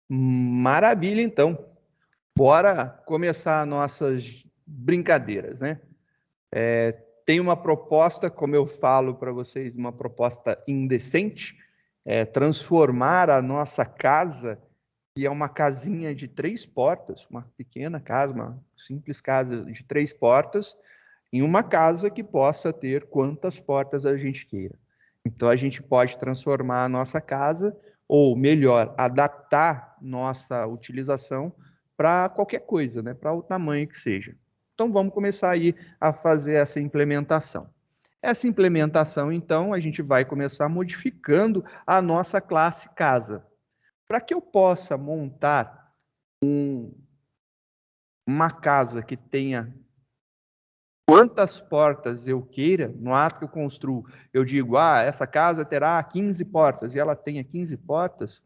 Maravilha, então. Bora começar nossas brincadeiras, né? Tem uma proposta, como eu falo para vocês, uma proposta indecente, transformar a nossa casa, que é uma casinha de 3 portas, uma pequena casa, uma simples casa de 3 portas, em uma casa que possa ter quantas portas a gente queira. Então, a gente pode transformar a nossa casa, ou melhor, adaptar nossa utilização para qualquer coisa, né? Para o tamanho que seja. Então, vamos começar aí a fazer essa implementação. Essa implementação, então, a gente vai começar modificando a nossa classe casa. Para que eu possa montar uma casa que tenha quantas portas eu queira, no ato que eu construo, eu digo, essa casa terá 15 portas, e ela tenha 15 portas,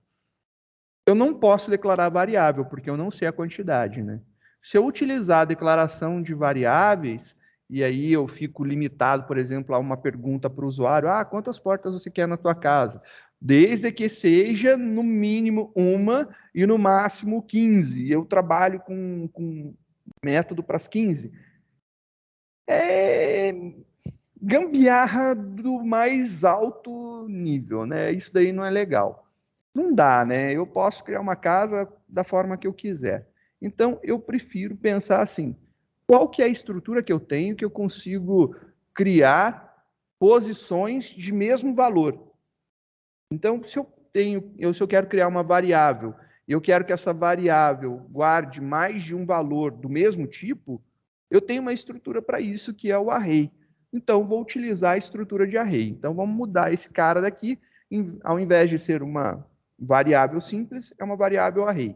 eu não posso declarar variável, porque eu não sei a quantidade, né? Se eu utilizar a declaração de variáveis, e aí eu fico limitado, por exemplo, a uma pergunta para o usuário, quantas portas você quer na tua casa? Desde que seja, no mínimo, uma e no máximo 15. Eu trabalho com método para as 15. É gambiarra do mais alto nível, né? Isso daí não é legal. Não dá, né? Eu posso criar uma casa da forma que eu quiser. Então, eu prefiro pensar assim: qual que é a estrutura que eu tenho que eu consigo criar posições de mesmo valor? Então, se eu quero criar uma variável, e eu quero que essa variável guarde mais de um valor do mesmo tipo, eu tenho uma estrutura para isso, que é o array. Então, vou utilizar a estrutura de array. Então, vamos mudar esse cara daqui, ao invés de ser uma variável simples, é uma variável array.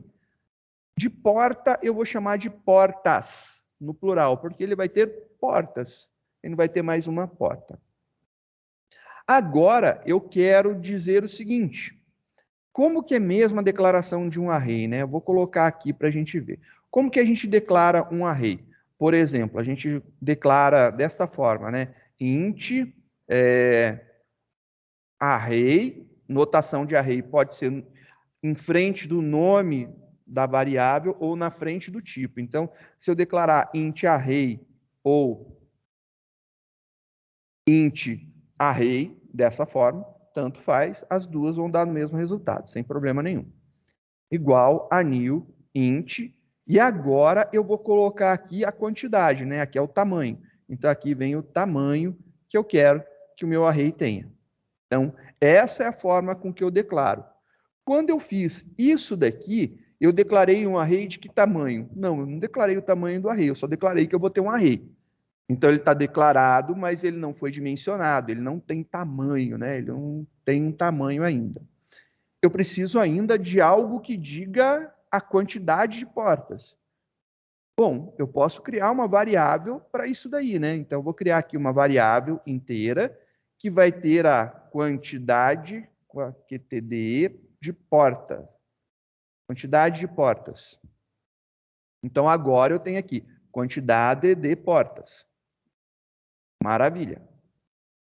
De porta, eu vou chamar de portas, no plural, porque ele vai ter portas. Ele não vai ter mais uma porta. Agora, eu quero dizer o seguinte: como que é mesmo a declaração de um array, né? Eu vou colocar aqui para a gente ver. Como que a gente declara um array? Por exemplo, a gente declara desta forma, né? Int array, notação de array pode ser em frente do nome da variável ou na frente do tipo. Então, se eu declarar int array ou int array dessa forma, tanto faz, as duas vão dar o mesmo resultado, sem problema nenhum. Igual a new int, e agora eu vou colocar aqui a quantidade, né? Aqui é o tamanho. Então, aqui vem o tamanho que eu quero que o meu array tenha. Então, essa é a forma com que eu declaro. Quando eu fiz isso daqui, eu declarei um array de que tamanho? Não, eu não declarei o tamanho do array, eu só declarei que eu vou ter um array. Então, ele está declarado, mas ele não foi dimensionado, ele não tem tamanho, né? Ele não tem um tamanho ainda. Eu preciso ainda de algo que diga a quantidade de portas. Bom, eu posso criar uma variável para isso daí, né? Então, eu vou criar aqui uma variável inteira que vai ter a quantidade, QTD, de porta. Quantidade de portas. Então, agora eu tenho aqui quantidade de portas. Maravilha.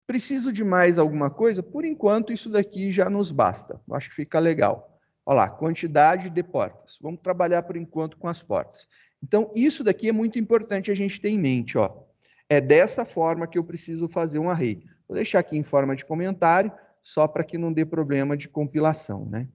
Preciso de mais alguma coisa? Por enquanto, isso daqui já nos basta. Eu acho que fica legal. Olha lá, quantidade de portas. Vamos trabalhar por enquanto com as portas. Então, isso daqui é muito importante a gente ter em mente. Ó. É dessa forma que eu preciso fazer um array. Vou deixar aqui em forma de comentário, só para que não dê problema de compilação, né?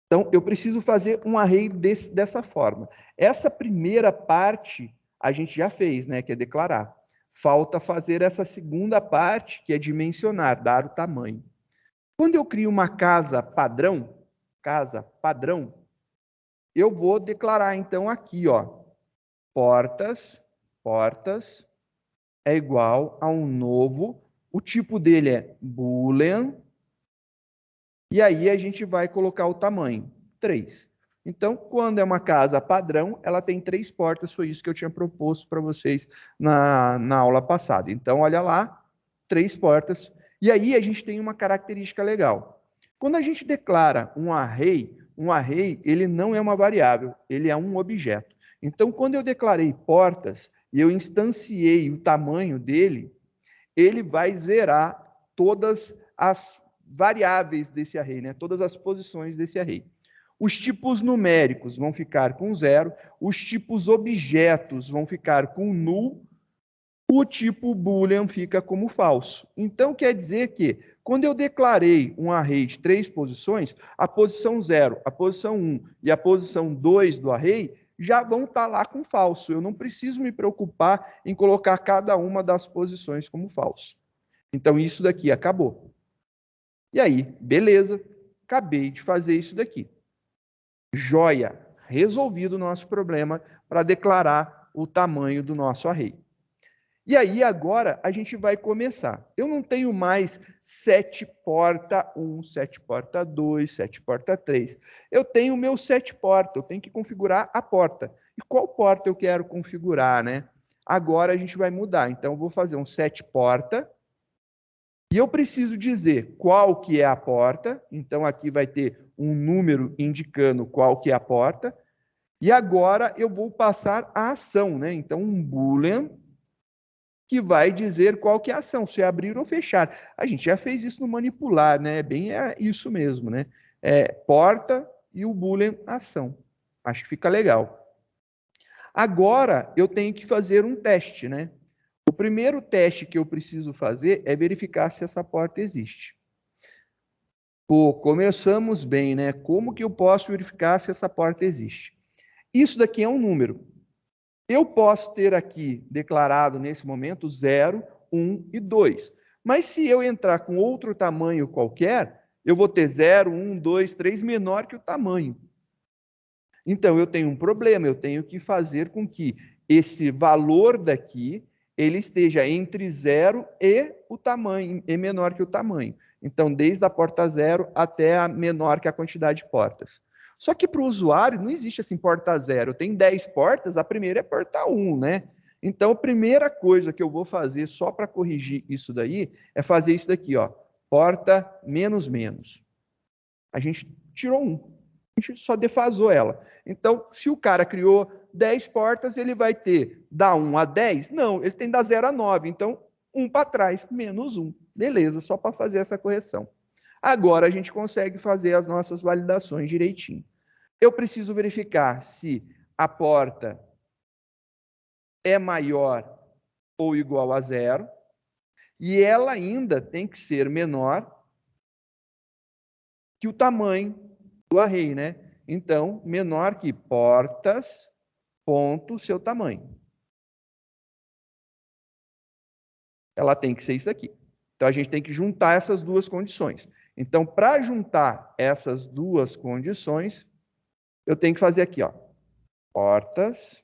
Então, eu preciso fazer um array dessa forma. Essa primeira parte a gente já fez, né? Que é declarar. Falta fazer essa segunda parte, que é dimensionar, dar o tamanho. Quando eu crio uma casa padrão, eu vou declarar então aqui, ó, portas é igual a um novo, o tipo dele é boolean, e aí a gente vai colocar o tamanho, 3. Então, quando é uma casa padrão, ela tem 3 portas, foi isso que eu tinha proposto para vocês na aula passada. Então, olha lá, 3 portas. E aí a gente tem uma característica legal. Quando a gente declara um array ele não é uma variável, ele é um objeto. Então, quando eu declarei portas e eu instanciei o tamanho dele, ele vai zerar todas as variáveis desse array, né? Todas as posições desse array. Os tipos numéricos vão ficar com 0, os tipos objetos vão ficar com null, o tipo boolean fica como falso. Então, quer dizer que, quando eu declarei um array de 3 posições, a posição 0, a posição 1 e a posição 2 do array já vão estar lá com falso. Eu não preciso me preocupar em colocar cada uma das posições como falso. Então, isso daqui acabou. E aí, beleza, acabei de fazer isso daqui. Joia, resolvido o nosso problema para declarar o tamanho do nosso array. E aí, agora, a gente vai começar. Eu não tenho mais 7 porta 1, 7 porta 2, 7 porta 3. Eu tenho o meu 7 porta, eu tenho que configurar a porta. E qual porta eu quero configurar, né? Agora a gente vai mudar. Então, eu vou fazer um 7 porta. E eu preciso dizer qual que é a porta. Então, aqui vai ter um número indicando qual que é a porta. E agora eu vou passar a ação, né? Então, um boolean que vai dizer qual que é a ação, se é abrir ou fechar. A gente já fez isso no manipular, né? Bem, é isso mesmo, né? Porta e o boolean ação. Acho que fica legal. Agora, eu tenho que fazer um teste, né? O primeiro teste que eu preciso fazer é verificar se essa porta existe. Pô, começamos bem, né? Como que eu posso verificar se essa porta existe? Isso daqui é um número. Eu posso ter aqui declarado nesse momento 0, 1 e 2. Mas se eu entrar com outro tamanho qualquer, eu vou ter 0, 1, 2, 3 menor que o tamanho. Então, eu tenho um problema, eu tenho que fazer com que esse valor daqui ele esteja entre 0 e o tamanho, e menor que o tamanho. Então, desde a porta 0 até a menor que a quantidade de portas. Só que para o usuário não existe assim porta 0. Tem 10 portas, a primeira é porta 1, né? Então, a primeira coisa que eu vou fazer só para corrigir isso daí é fazer isso daqui, ó. Porta menos menos. A gente tirou 1. A gente só defasou ela. Então, se o cara criou 10 portas, ele vai ter da 1 a 10? Não, ele tem da 0 a 9. Então, 1 para trás, menos 1. Beleza, só para fazer essa correção. Agora a gente consegue fazer as nossas validações direitinho. Eu preciso verificar se a porta é maior ou igual a 0. E ela ainda tem que ser menor que o tamanho do array, né? Então, menor que portas, ponto, seu tamanho. Ela tem que ser isso aqui. Então, a gente tem que juntar essas duas condições. Então, para juntar essas duas condições, eu tenho que fazer aqui, ó. Portas,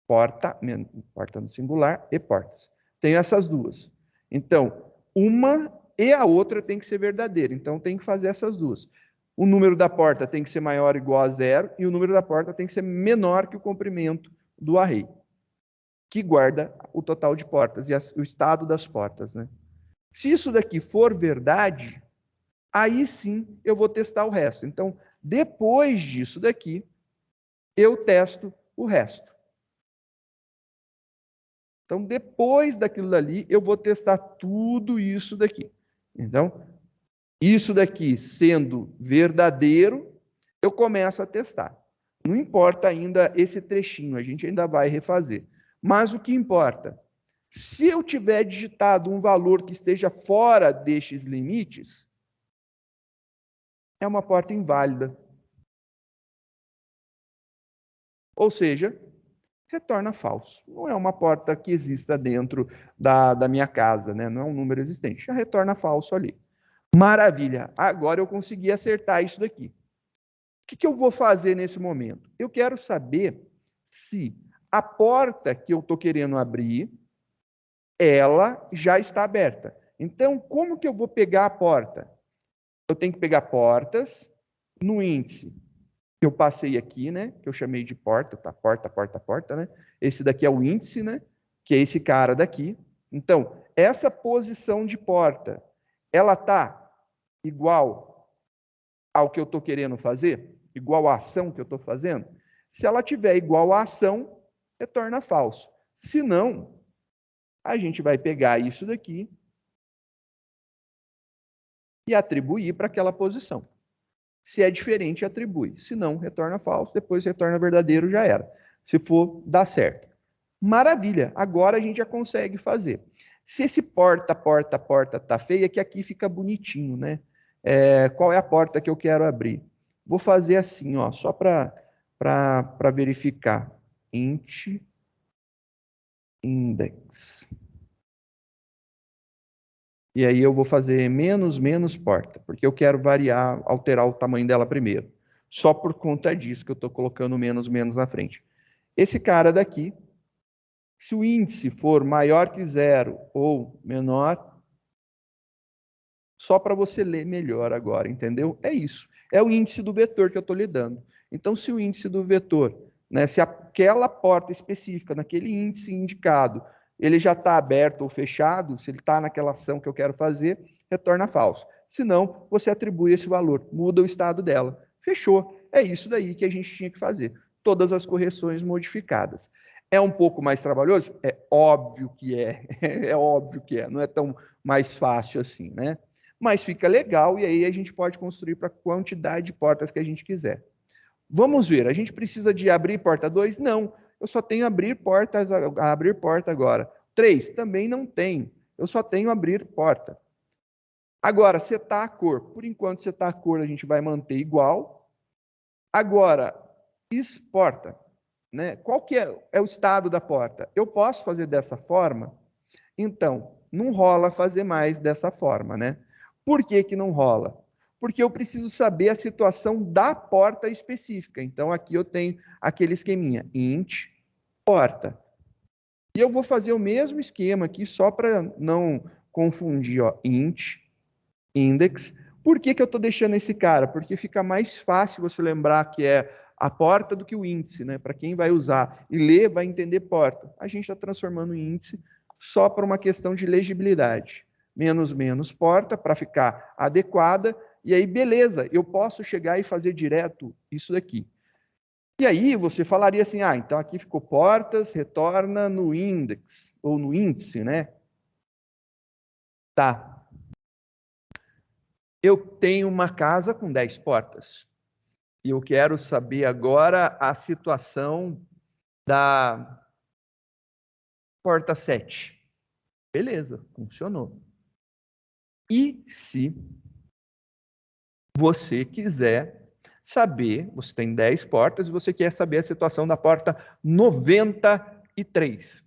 porta no singular e portas. Tenho essas duas. Então, uma e a outra tem que ser verdadeira. Então, tem que fazer essas duas. O número da porta tem que ser maior ou igual a 0 e o número da porta tem que ser menor que o comprimento do array, que guarda o total de portas e o estado das portas, né? Se isso daqui for verdade, aí sim eu vou testar o resto. Então, depois disso daqui, eu testo o resto. Então, depois daquilo dali, eu vou testar tudo isso daqui. Então, isso daqui sendo verdadeiro, eu começo a testar. Não importa ainda esse trechinho, a gente ainda vai refazer. Mas o que importa? Se eu tiver digitado um valor que esteja fora destes limites, é uma porta inválida. Ou seja, retorna falso. Não é uma porta que exista dentro da minha casa, né? Não é um número existente. Já retorna falso ali. Maravilha! Agora eu consegui acertar isso daqui. O que eu vou fazer nesse momento? Eu quero saber se a porta que eu estou querendo abrir, ela já está aberta. Então, como que eu vou pegar a porta? Eu tenho que pegar portas no índice que eu passei aqui, né? Que eu chamei de porta, tá? Porta, porta, porta, né? Esse daqui é o índice, né? Que é esse cara daqui. Então, essa posição de porta, ela está igual ao que eu estou querendo fazer? Igual à ação que eu estou fazendo? Se ela tiver igual à ação, retorna falso. Se não, a gente vai pegar isso daqui e atribuir para aquela posição. Se é diferente, atribui. Se não, retorna falso, depois retorna verdadeiro, já era. Se for, dá certo. Maravilha, agora a gente já consegue fazer. Se esse porta tá feio, é que aqui fica bonitinho, né? Qual é a porta que eu quero abrir? Vou fazer assim, ó, só para verificar. Int index. E aí eu vou fazer menos porta, porque eu quero variar, alterar o tamanho dela primeiro. Só por conta disso que eu estou colocando menos na frente. Esse cara daqui, se o índice for maior que 0 ou menor, só para você ler melhor agora, entendeu? É isso. É o índice do vetor que eu estou lidando. Então, se o índice do vetor, né, se aquela porta específica, naquele índice indicado, ele já está aberto ou fechado, se ele está naquela ação que eu quero fazer, retorna falso. Se não, você atribui esse valor, muda o estado dela. Fechou. É isso daí que a gente tinha que fazer. Todas as correções modificadas. É um pouco mais trabalhoso? É óbvio que é. É óbvio que é. Não é tão mais fácil assim, né? Mas fica legal e aí a gente pode construir para a quantidade de portas que a gente quiser. Vamos ver, a gente precisa de abrir porta 2? Não, eu só tenho abrir porta agora. 3, também não tenho, eu só tenho abrir porta. Agora, setar a cor. Por enquanto, setar a cor a gente vai manter igual. Agora, porta. Né? Qual que é o estado da porta? Eu posso fazer dessa forma? Então, não rola fazer mais dessa forma, né? Por que que não rola? Porque eu preciso saber a situação da porta específica. Então, aqui eu tenho aquele esqueminha, int, porta. E eu vou fazer o mesmo esquema aqui, só para não confundir, ó, int, index. Por que que eu estou deixando esse cara? Porque fica mais fácil você lembrar que é a porta do que o índice, né? Para quem vai usar e ler, vai entender porta. A gente está transformando o índice só para uma questão de legibilidade. Menos porta, para ficar adequada, e aí beleza, eu posso chegar e fazer direto isso daqui. E aí você falaria assim, então aqui ficou portas, retorna no index, ou no índice, né? Tá. Eu tenho uma casa com 10 portas. E eu quero saber agora a situação da porta 7. Beleza, funcionou. E se você quiser saber, você tem 10 portas e você quer saber a situação da porta 93.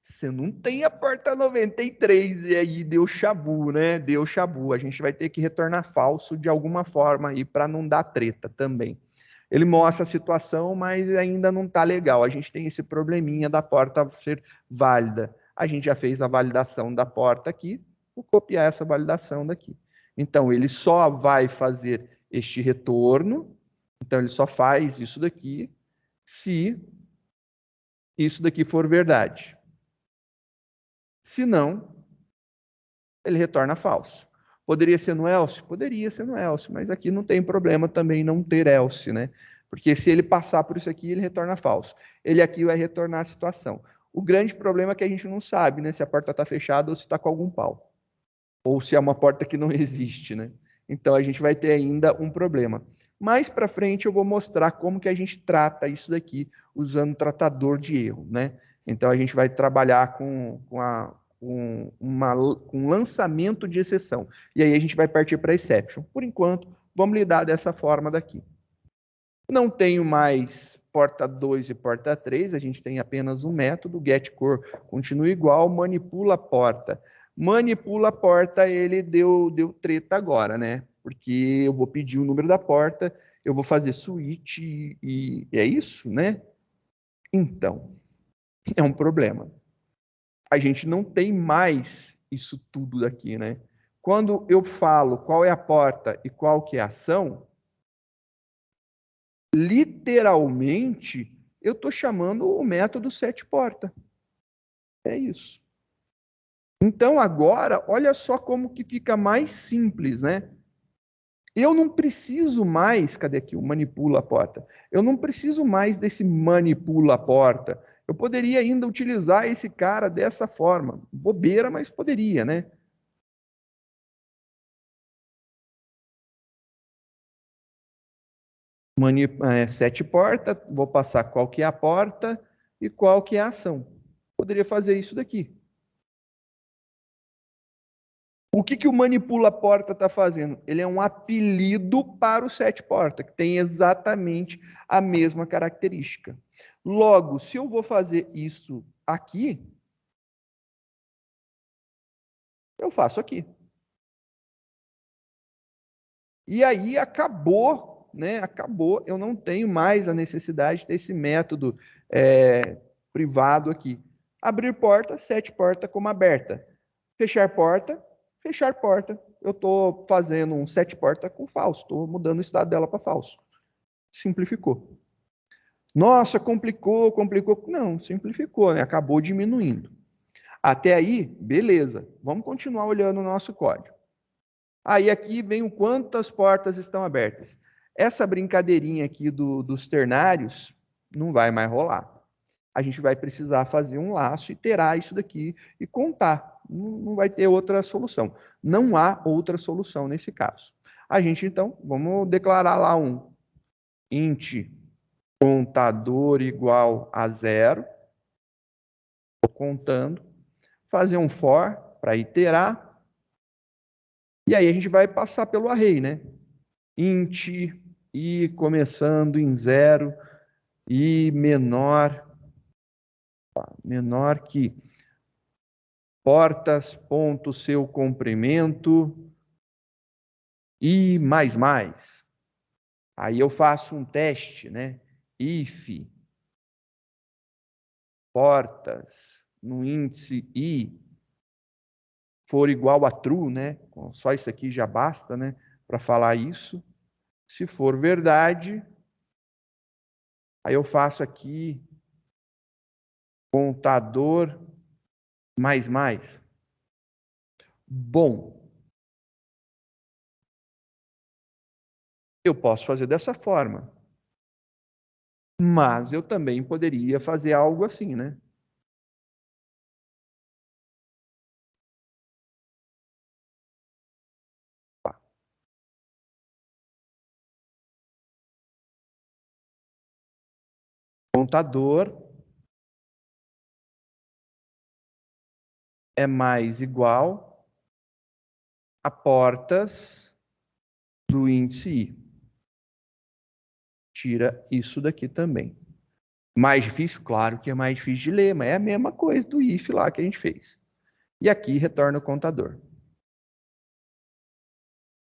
Você não tem a porta 93 e aí deu chabu, né? Deu chabu. A gente vai ter que retornar falso de alguma forma aí para não dar treta também. Ele mostra a situação, mas ainda não está legal. A gente tem esse probleminha da porta ser válida. A gente já fez a validação da porta aqui, vou copiar essa validação daqui. Então, ele só vai fazer este retorno, então ele só faz isso daqui, se isso daqui for verdade. Se não, ele retorna falso. Poderia ser no else? Poderia ser no else, mas aqui não tem problema também não ter else, né? Porque se ele passar por isso aqui, ele retorna falso. Ele aqui vai retornar a situação. O grande problema é que a gente não sabe, né, se a porta está fechada ou se está com algum pau. Ou se é uma porta que não existe, né? Então a gente vai ter ainda um problema. Mais para frente eu vou mostrar como que a gente trata isso daqui usando o tratador de erro, né? Então a gente vai trabalhar com lançamento de exceção. E aí a gente vai partir para exception. Por enquanto, vamos lidar dessa forma daqui. Não tenho mais porta 2 e porta 3, a gente tem apenas um método, getCore continua igual, manipula a porta. Manipula a porta, ele deu treta agora, né? Porque eu vou pedir o número da porta, eu vou fazer switch e é isso, né? Então, é um problema. A gente não tem mais isso tudo daqui, né? Quando eu falo qual é a porta e qual que é a ação, literalmente, eu estou chamando o método setPorta. É isso. Então, agora, olha só como que fica mais simples, né? Eu não preciso mais, cadê aqui o manipula a porta? Eu não preciso mais desse manipula a porta. Eu poderia ainda utilizar esse cara dessa forma. Bobeira, mas poderia, né? set porta, vou passar qual que é a porta e qual que é a ação. Poderia fazer isso daqui. O que o manipula porta está fazendo? Ele é um apelido para o set porta, que tem exatamente a mesma característica. Logo, se eu vou fazer isso aqui, eu faço aqui. E aí acabou, né? Acabou, eu não tenho mais a necessidade desse método privado aqui. Abrir porta, set porta como aberta. Fechar porta, fechar porta. Eu estou fazendo um set porta com falso, estou mudando o estado dela para falso. Simplificou. Nossa, complicou. Não, simplificou, né? Acabou diminuindo. Até aí, beleza. Vamos continuar olhando o nosso código. Aí aqui vem o quantas portas estão abertas. Essa brincadeirinha aqui dos ternários não vai mais rolar. A gente vai precisar fazer um laço, iterar isso daqui e contar. Não vai ter outra solução. Não há outra solução nesse caso. A gente, então, vamos declarar lá um int contador igual a 0. Estou contando. Fazer um for para iterar. E aí a gente vai passar pelo array, né? Int i começando em 0 e menor que portas ponto seu comprimento e mais. Aí eu faço um teste, né? If portas no índice i for igual a true, né? Só isso aqui já basta, né? Para falar isso. Se for verdade, aí eu faço aqui contador mais. Bom, eu posso fazer dessa forma. Mas eu também poderia fazer algo assim, né? Contador é mais igual a portas do índice i. Tira isso daqui também. Mais difícil? Claro que é mais difícil de ler, mas é a mesma coisa do if lá que a gente fez. E aqui retorna o contador.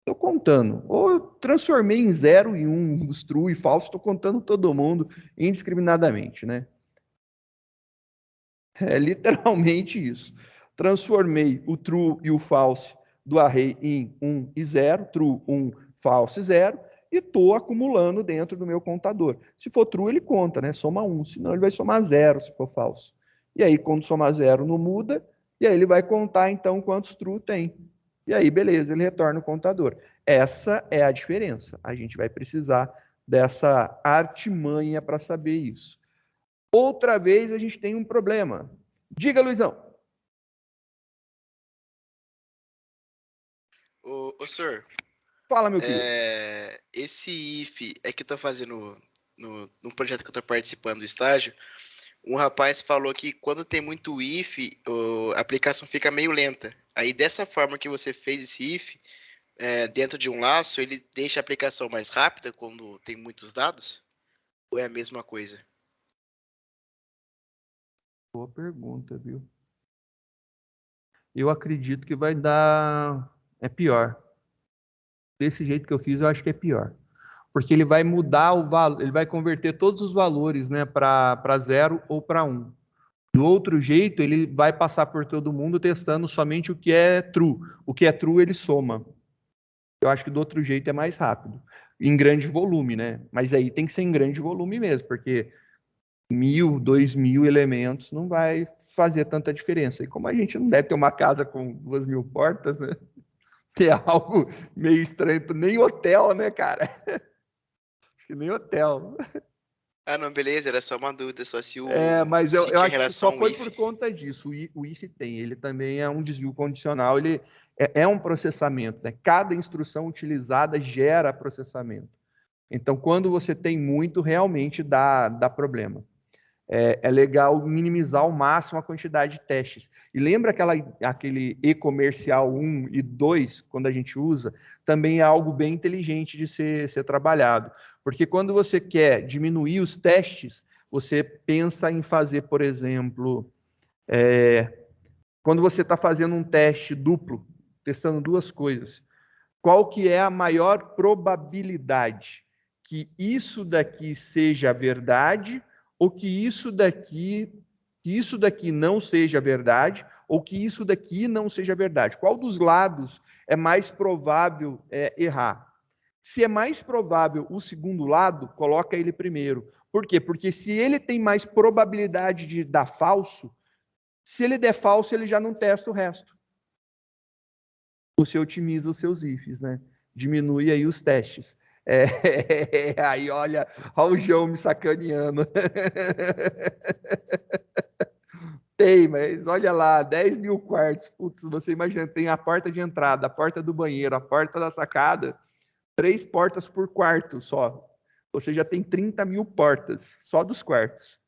Estou contando. Ou eu transformei em 0 e 1, os true e falso, estou contando todo mundo indiscriminadamente, né? É literalmente isso. Transformei o true e o false do array em 1 e 0, true 1, false 0, e estou acumulando dentro do meu contador. Se for true, ele conta, né? Soma 1, senão ele vai somar 0 se for falso. E aí, quando somar 0, não muda, e aí ele vai contar, então, quantos true tem. E aí, beleza, ele retorna o contador. Essa é a diferença. A gente vai precisar dessa artimanha para saber isso. Outra vez a gente tem um problema. Diga, Luizão. Ô senhor, Fala, meu querido. esse if é que eu tô fazendo no projeto que eu tô participando do estágio. Um rapaz falou que quando tem muito if, a aplicação fica meio lenta. Aí dessa forma que você fez esse if, dentro de um laço, ele deixa a aplicação mais rápida quando tem muitos dados? Ou é a mesma coisa? Boa pergunta, viu? Eu acredito que vai dar. É pior. Desse jeito que eu fiz, eu acho que é pior. Porque ele vai mudar o valor, ele vai converter todos os valores, né, para 0 ou para 1. Do outro jeito, ele vai passar por todo mundo testando somente o que é true. O que é true, ele soma. Eu acho que do outro jeito é mais rápido. Em grande volume, né? Mas aí tem que ser em grande volume mesmo, porque 1.000, 2.000 elementos não vai fazer tanta diferença. E como a gente não deve ter uma casa com 2.000 portas, né? Que é algo meio estranho. Nem hotel, né, cara? Acho que nem hotel. Ah, não, beleza, era só uma dúvida, só se Mas eu tinha acho que só relação foi if. por conta disso. O if tem, ele também é um desvio condicional, ele é um processamento, né? Cada instrução utilizada gera processamento. Então, quando você tem muito, realmente dá problema. É legal minimizar ao máximo a quantidade de testes. E lembra aquele e-comercial 1 e 2, quando a gente usa, também é algo bem inteligente de ser trabalhado. Porque quando você quer diminuir os testes, você pensa em fazer, por exemplo, quando você está fazendo um teste duplo, testando duas coisas, qual que é a maior probabilidade que isso daqui seja verdade ou que isso daqui não seja verdade ou que isso daqui não seja verdade? Qual dos lados é mais provável errar? Se é mais provável o segundo lado, coloca ele primeiro. Por quê? Porque se ele tem mais probabilidade de dar falso, se ele der falso, ele já não testa o resto. Você otimiza os seus ifs, né? Diminui aí os testes. Aí olha o João me sacaneando. Tem, mas olha lá, 10 mil quartos. Putz, você imagina, tem a porta de entrada, a porta do banheiro, a porta da sacada, 3 portas por quarto só. Você já tem 30 mil portas, só dos quartos.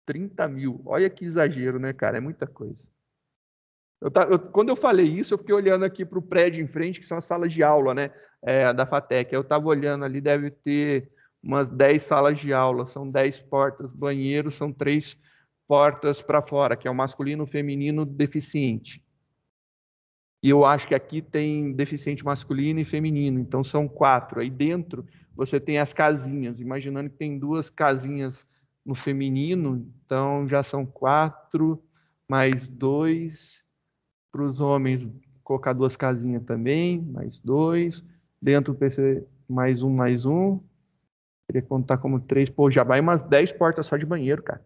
30 mil. Olha que exagero, né, cara? É muita coisa. Quando eu falei isso, eu fiquei olhando aqui para o prédio em frente, que são as salas de aula, né, da FATEC. Eu estava olhando ali, deve ter umas 10 salas de aula, são 10 portas, banheiros são 3 portas para fora, que é o masculino, o feminino, deficiente. E eu acho que aqui tem deficiente masculino e feminino, então são 4. Aí dentro você tem as casinhas, imaginando que tem 2 casinhas no feminino, então já são 4 mais 2 para os homens, colocar 2 casinhas também, mais 2. Dentro do PC, mais um. Queria contar como 3. Pô, já vai umas 10 portas só de banheiro, cara.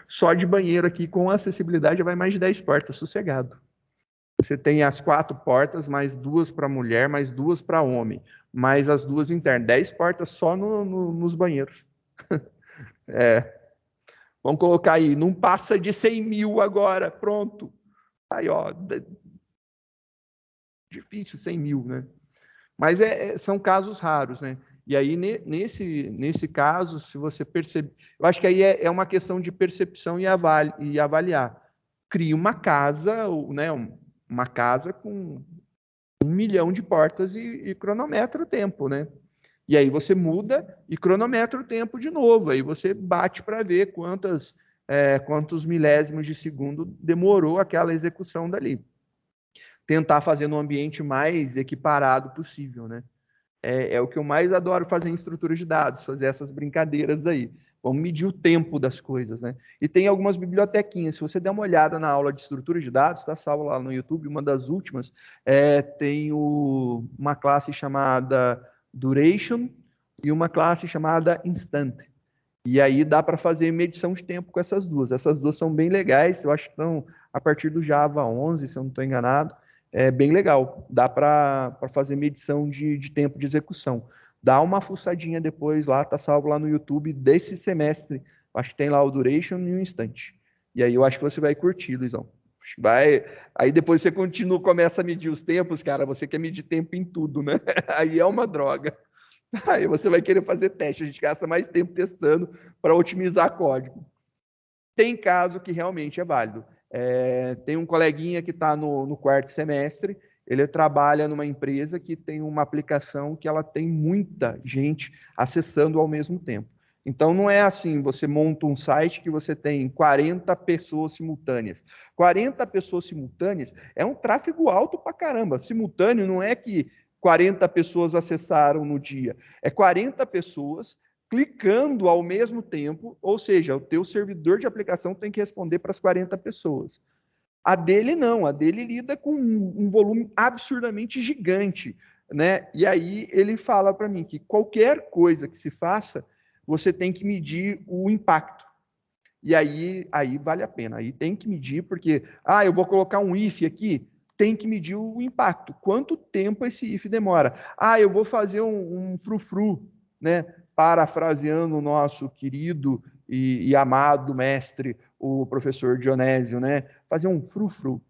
Só de banheiro aqui, com acessibilidade, já vai mais de 10 portas, sossegado. Você tem as 4 portas, mais 2 para mulher, mais 2 para homem, mais as 2 internas. 10 portas só nos banheiros. Vamos colocar aí, não passa de 100 mil agora, pronto. Aí, ó, difícil 100 mil, né? Mas são casos raros, né? E aí, nesse caso, se você percebe... Eu acho que aí é uma questão de percepção e avaliar. Cria uma casa, né? Uma casa com 1 milhão de portas e cronometra o tempo, né? E aí você muda e cronometra o tempo de novo. Aí você bate para ver quantos milésimos de segundo demorou aquela execução dali. Tentar fazer no ambiente mais equiparado possível, né? É o que eu mais adoro fazer em estrutura de dados, fazer essas brincadeiras daí. Vamos medir o tempo das coisas, né? E tem algumas bibliotequinhas. Se você der uma olhada na aula de estrutura de dados, está salvo lá no YouTube, uma das últimas, tem uma classe chamada Duration e uma classe chamada Instant. E aí dá para fazer medição de tempo com essas duas. Essas duas são bem legais, eu acho que estão a partir do Java 11, se eu não estou enganado. É bem legal, dá para fazer medição de tempo de execução. Dá uma fuçadinha depois lá, tá salvo lá no YouTube desse semestre. Acho que tem lá o Duration e o Instant. E aí eu acho que você vai curtir, Luizão. Aí depois você começa a medir os tempos, cara, você quer medir tempo em tudo, né? Aí é uma droga. Aí você vai querer fazer teste, a gente gasta mais tempo testando para otimizar código. Tem caso que realmente é válido. Tem um coleguinha que está no 4º semestre, ele trabalha numa empresa que tem uma aplicação que ela tem muita gente acessando ao mesmo tempo. Então, não é assim, você monta um site que você tem 40 pessoas simultâneas. 40 pessoas simultâneas é um tráfego alto para caramba. Simultâneo não é que 40 pessoas acessaram no dia, é 40 pessoas clicando ao mesmo tempo, ou seja, o teu servidor de aplicação tem que responder para as 40 pessoas. A dele não, a dele lida com um volume absurdamente gigante, né? E aí ele fala para mim que qualquer coisa que se faça, você tem que medir o impacto. E aí vale a pena, aí tem que medir, porque, eu vou colocar um if aqui, tem que medir o impacto. Quanto tempo esse if demora? Eu vou fazer um frufru, né? Parafraseando o nosso querido e amado mestre, o professor Dionésio, né? Fazer um frufru.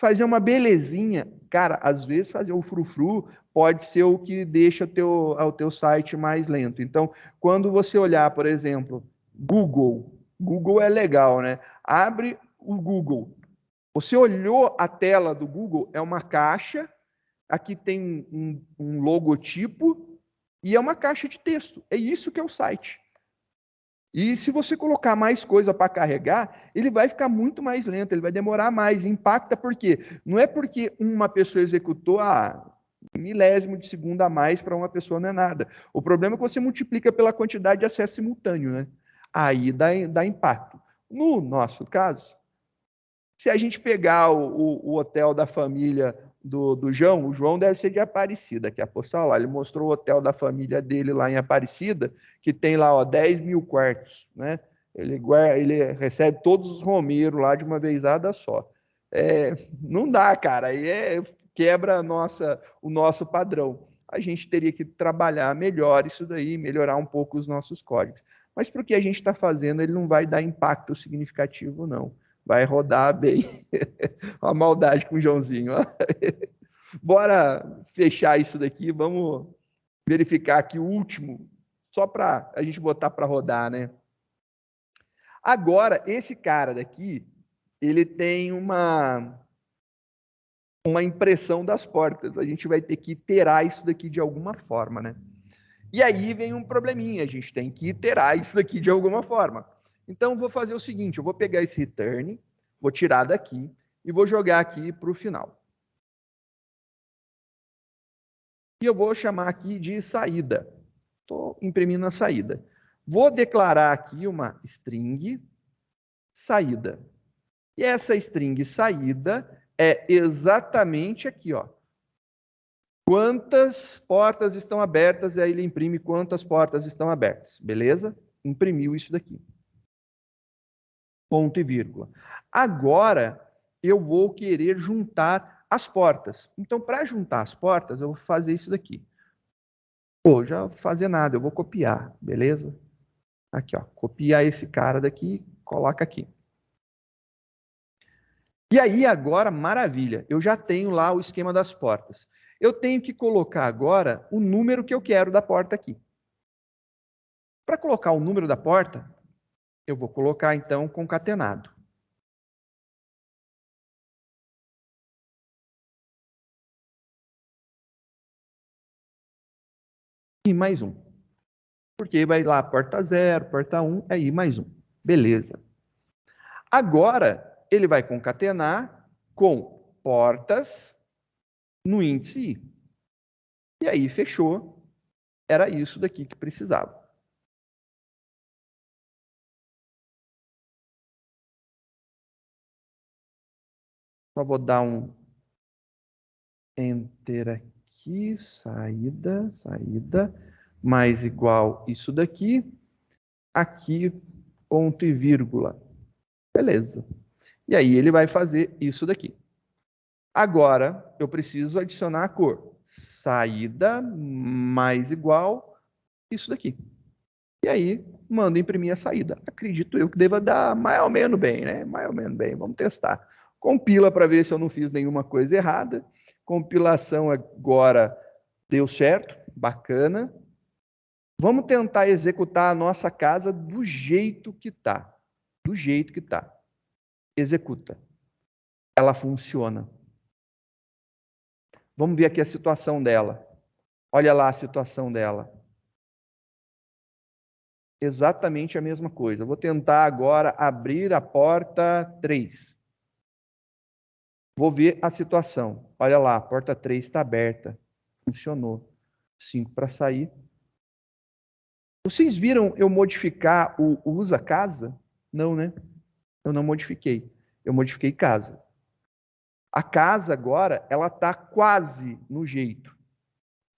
fazer uma belezinha. Cara, às vezes fazer o frufru pode ser o que deixa o teu site mais lento. Então, quando você olhar, por exemplo, Google é legal, né? Abre o Google. Você olhou a tela do Google, é uma caixa, aqui tem um logotipo e é uma caixa de texto. É isso que é o site. E se você colocar mais coisa para carregar, ele vai ficar muito mais lento, ele vai demorar mais. Impacta por quê? Não é porque uma pessoa executou milésimo de segundo a mais para uma pessoa não é nada. O problema é que você multiplica pela quantidade de acesso simultâneo, né? Aí dá impacto. No nosso caso, se a gente pegar o hotel da família do João, o João deve ser de Aparecida, que é a lá. Ele mostrou o hotel da família dele lá em Aparecida, que tem lá 10 mil quartos, né? Ele recebe todos os romeiros lá de uma vezada só. Não dá, cara, aí quebra o nosso padrão. A gente teria que trabalhar melhor isso daí, melhorar um pouco os nossos códigos. Mas para o que a gente está fazendo, ele não vai dar impacto significativo, não. Vai rodar bem. Uma maldade com o Joãozinho. Bora fechar isso daqui. Vamos verificar aqui o último, só para a gente botar para rodar, né? Agora, esse cara daqui, ele tem uma impressão das portas. A gente vai ter que iterar isso daqui de alguma forma, né? E aí vem um probleminha. A gente tem que iterar isso daqui de alguma forma. Então, vou fazer o seguinte, eu vou pegar esse return, vou tirar daqui e vou jogar aqui para o final. E eu vou chamar aqui de saída. Estou imprimindo a saída. Vou declarar aqui uma string saída. E essa string saída é exatamente aqui, ó. Quantas portas estão abertas? E aí ele imprime quantas portas estão abertas. Beleza? Imprimiu isso daqui. Ponto e vírgula. Agora, eu vou querer juntar as portas. Então, para juntar as portas, eu vou fazer isso daqui. Pô, já vou fazer nada, eu vou copiar, beleza? Aqui, ó, copiar esse cara daqui, coloca aqui. E aí, agora, maravilha, eu já tenho lá o esquema das portas. Eu tenho que colocar agora o número que eu quero da porta aqui. Para colocar o número da porta, eu vou colocar, então, concatenado. E mais um. Porque vai lá, porta 0, porta 1, aí mais um. Beleza. Agora, ele vai concatenar com portas no índice I. E aí, fechou. Era isso daqui que precisava. Só vou dar um Enter aqui, saída, mais igual isso daqui. Aqui, ponto e vírgula. Beleza. E aí ele vai fazer isso daqui. Agora, eu preciso adicionar a cor. Saída mais igual isso daqui. E aí, mando imprimir a saída. Acredito eu que deva dar mais ou menos bem, né? Mais ou menos bem. Vamos testar. Compila para ver se eu não fiz nenhuma coisa errada. Compilação agora deu certo. Bacana. Vamos tentar executar a nossa casa do jeito que está. Do jeito que está. Executa. Ela funciona. Vamos ver aqui a situação dela. Olha lá a situação dela. Exatamente a mesma coisa. Vou tentar agora abrir a porta 3. Vou ver a situação. Olha lá, a porta 3 está aberta. Funcionou. 5 para sair. Vocês viram eu modificar o usa casa? Não, né? Eu não modifiquei. Eu modifiquei casa. A casa agora, ela está quase no jeito.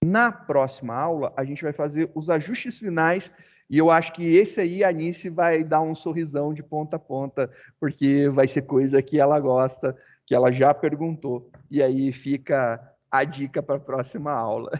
Na próxima aula, a gente vai fazer os ajustes finais e eu acho que esse aí, a Anice vai dar um sorrisão de ponta a ponta, porque vai ser coisa que ela gosta, que ela já perguntou. E aí fica a dica para a próxima aula.